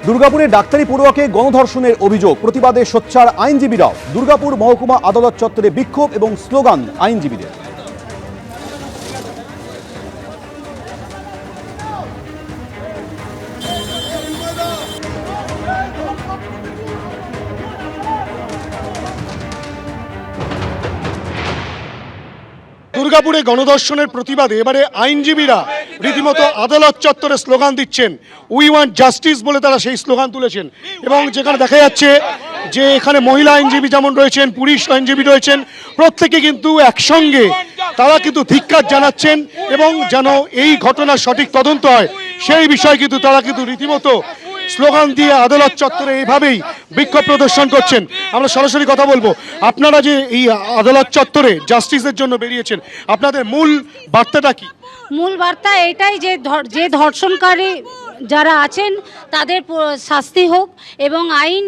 দুর্গাপুরে ডাক্তারি পড়ুয়াকে গণধর্ষণের অভিযোগ, প্রতিবাদে সোচ্চার আইনজীবীরাও। দুর্গাপুর মহকুমা আদালত চত্বরে বিক্ষোভ এবং স্লোগান আইনজীবীদের। দুর্গাপুরে গণধর্ষণের প্রতিবাদে এবারে আইনজীবীরা রীতিমতো আদালত চত্বরে স্লোগান দিচ্ছেন। উই ওয়ান্ট জাস্টিস বলে তারা সেই স্লোগান তুলেছেন এবং যেখানে দেখা যাচ্ছে যে এখানে মহিলা আইনজীবী যেমন রয়েছেন, পুরুষ আইনজীবী রয়েছেন, প্রত্যেকে কিন্তু একসঙ্গে তারা কিন্তু ধিক্কার জানাচ্ছেন এবং যেন এই ঘটনার সঠিক তদন্ত হয় সেই বিষয়ে কিন্তু তারা কিন্তু রীতিমতো স্লোগান দিয়ে আদালত চত্বরে এইভাবেই বিক্ষোভ প্রদর্শন করছেন। আমরা সরাসরি কথা বলবো। আপনারা যে এই আদালত চত্বরে জাস্টিসের জন্য বেরিয়েছেন, আপনাদের মূল বার্তাটা কি? মূল বার্তা এটাই যে ধর্ষণকারী যারা আছেন তাদের শাস্তি হোক এবং আইন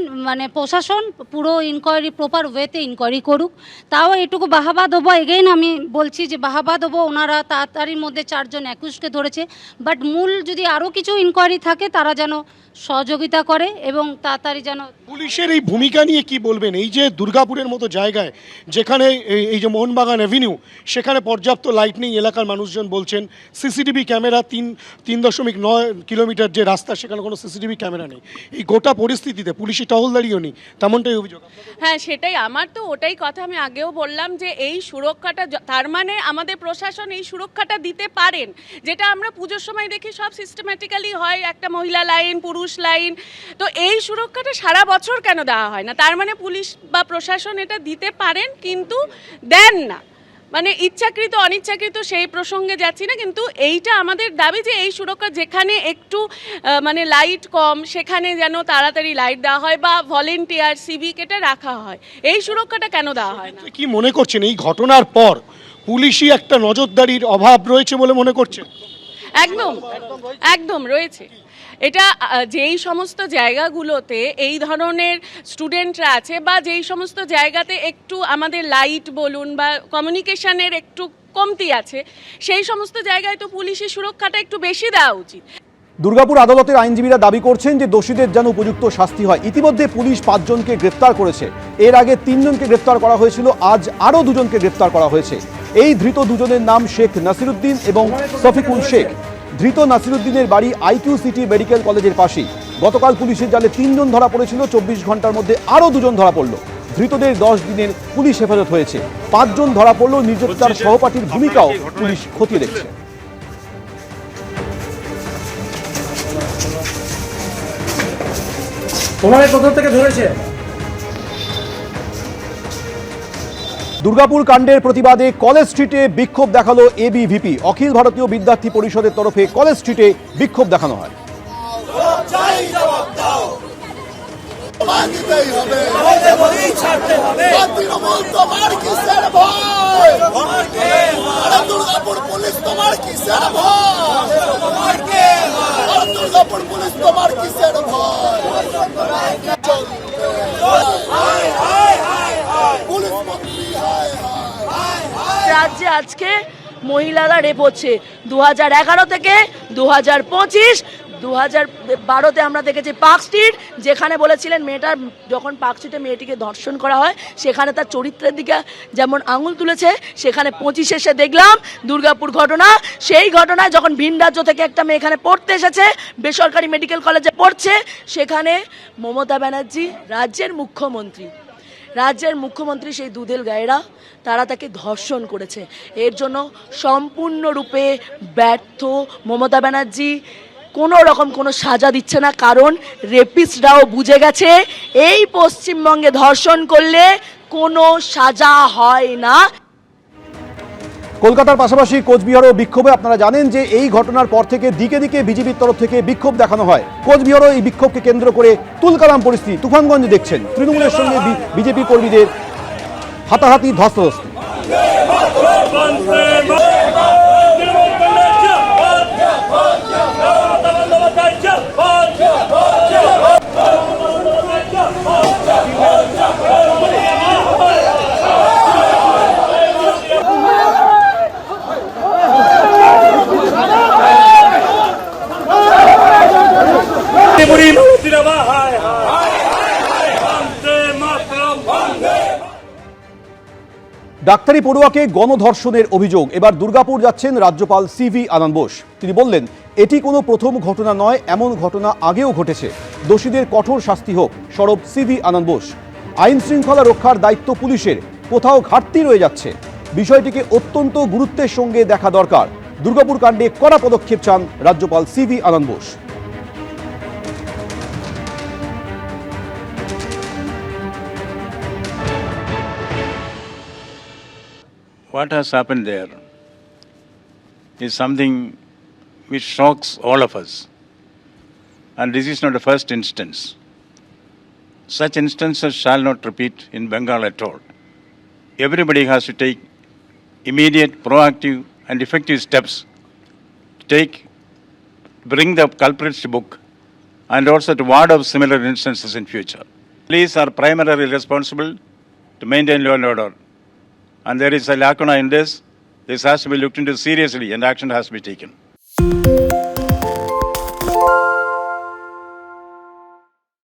প্রশাসন পুরো ইনকোয়ারি প্রপার ওয়েতে ইনকোয়ারি করুক। তাও এটুকু বাহাবা দেবো, এগেইন আমি বলছি যে বাহাবা দেবো, ওনারা তাড়াতাড়ির মধ্যে 4 জন অ্যাকিউজকে ধরেছে, বাট মূল যদি আরও কিছু ইনকোয়ারি থাকে তারা যেন সহযোগিতা করে এবং তাড়াতাড়ি যেন। পুলিশের এই ভূমিকা নিয়ে কি বলবেন? এই যে দুর্গাপুরের মতো জায়গায় যেখানে এই যে মোহনবাগান অ্যাভিনিউ, সেখানে পর্যাপ্ত লাইট নেই, এলাকার মানুষজন বলছেন সিসিটিভি ক্যামেরা 3.9 কিলোমিটার যে রাস্তা সেখানে কোনো সিসিটিভি ক্যামেরা নেই। এই গোটা পরিস্থিতিতে পুলিশি টহলদারিও নেই, তেমনটাই অভিযোগ। হ্যাঁ, সেটাই আমার তো ওটাই কথা। আমি আগেও বললাম যে এই সুরক্ষাটা, তার মানে আমাদের প্রশাসন এই সুরক্ষাটা দিতে পারেন, যেটা আমরা পুজোর সময় দেখি সব সিস্টেম্যাটিক্যালি হয়, একটা মহিলা লাইন, পুরুষ লাইন। তো এই সুরক্ষাটা সারা বছর কেন দেওয়া হয় না? তার মানে পুলিশ বা প্রশাসন এটা দিতে পারেন কিন্তু দেন না, মানে ইচ্ছাকৃত অনিচ্ছাকৃত সেই প্রসঙ্গে যাচ্ছি না, কিন্তু এইটা আমাদের দাবি যে এই সুরক্ষা যেখানে একটু লাইট কম সেখানে যেন তাড়াতাড়ি লাইট দেওয়া হয় বা ভলেন্টিয়ার সিভিক এটা রাখা হয়। এই সুরক্ষাটা কেন দেওয়া হয় না? কি মনে করছেন এই ঘটনার পর পুলিশি একটা নজরদারির অভাব রয়েছে বলে মনে করছেন? একদম একদম রয়েছে। এটা যেই সমস্ত জায়গাগুলোতে এই ধরনের স্টুডেন্টরা আছে বা যেই সমস্ত জায়গাতে একটু আমাদের লাইট বলুন বা কমিউনিকেশনের একটু কমতি আছে, সেই সমস্ত জায়গায় তো পুলিশের সুরক্ষাটা একটু বেশি দেওয়া উচিত। দুর্গাপুর আদালতের আইনজীবীরা দাবি করছেন যে দোষীদের যেন উপযুক্ত শাস্তি হয়। ইতিমধ্যে পুলিশ 5 জনকে গ্রেপ্তার করেছে, এর আগে 3 জনকে গ্রেপ্তার করা হয়েছিল, আজ আরও 2 জনকে গ্রেপ্তার করা হয়েছে। এই ধৃত 2 জনের নাম শেখ নাসিরুদ্দিন এবং শফিকুল শেখ। ধৃত নাসিরুদ্দিনের বাড়ি IQ সিটি মেডিকেল কলেজের পাশেই। গতকাল পুলিশের জালে 3 জন ধরা পড়েছিল, 24 ঘন্টার মধ্যে আরও 2 জন ধরা পড়ল। ধৃতদের 10 দিনের পুলিশ হেফাজত হয়েছে। 5 জন ধরা পড়ল, নির্যাতিতার সহপাঠীর ভূমিকাও পুলিশ খতিয়ে দেখছে। তোমার কোথা থেকে ধরেছে? দুর্গাপুর কাণ্ডের প্রতিবাদে কলেজ স্ট্রিটে বিক্ষোভ দেখালো ABVP। অখিল ভারতীয় বিদ্যার্থী পরিষদের তরফে কলেজ স্ট্রিটে বিক্ষোভ দেখানো হয়। রাজ্যে আজকে মহিলারা রেপ হচ্ছে 2011 থেকে 2025। 2012-তে আমরা দেখেছি পার্ক স্ট্রিট, যেখানে বলেছিলেন মেয়েটার যখন পার্ক স্ট্রিটে মেয়েটিকে ধর্ষণ করা হয় সেখানে তার চরিত্রের দিকে যেমন আঙুল তুলেছে, সেখানে 25 এসে দেখলাম দুর্গাপুর ঘটনা। সেই ঘটনায় যখন ভিন রাজ্য থেকে একটা মেয়ে এখানে পড়তে এসেছে, বেসরকারি মেডিকেল কলেজে পড়ছে, সেখানে মমতা ব্যানার্জি রাজ্যের মুখ্যমন্ত্রী সেই দুধেল গায়েরা তারা তাকে ধর্ষণ করেছে। এর জন্য সম্পূর্ণরূপে ব্যর্থ মমতা ব্যানার্জি। কোনো রকম কোনো সাজা দিচ্ছে না, কারণ রেপিস্টরাও বুঝে গেছে এই পশ্চিমবঙ্গে ধর্ষণ করলে কোনো সাজা হয় না। কলকাতার পাশাপাশি কোচবিহারও বিক্ষোভে। আপনারা জানেন যে এই ঘটনার পর থেকে দিকে দিকে বিজেপির তরফ থেকে বিক্ষোভ দেখানো হয়। কোচবিহারও এই বিক্ষোভকে কেন্দ্র করে তুলকালাম পরিস্থিতি। তুফানগঞ্জ দেখছেন তৃণমূলের সঙ্গে বিজেপি কর্মীদের হাতাহাতি, ধস্তাধস্তি। मुर्दाबाद हाय हाय वंदे मातरम वंदे ডাক্তারি পড়ুয়াকে গণধর্ষণের অভিযোগ। এবার দুর্গাপুর যাচ্ছেন রাজ্যপাল সিভি আনন্দ বোস। তিনি বললেন, এটি কোনো প্রথম ঘটনা নয়, এমন ঘটনা আগেও ঘটেছে। দোষীদের কঠোর শাস্তি হোক, সরব সিভি আনন্দ বোস। আইন শৃঙ্খলা রক্ষার দায়িত্ব পুলিশের, কোথাও ঘাটতি রয়ে যাচ্ছে। বিষয়টিকে অত্যন্ত গুরুত্বের সঙ্গে দেখা দরকার। দুর্গাপুর কাণ্ডে কড়া পদক্ষেপ চান রাজ্যপাল CV Ananda Bose. What has happened there is something which shocks all of us. And this is not the first instance. Such instances shall not repeat in Bengal at all. Everybody has to take immediate, proactive, and effective steps to bring the culprits to book and also to ward off similar instances in future. Police are primarily responsible to maintain law and order. And there is a lacuna in this. This has to be looked into seriously and action has to be taken.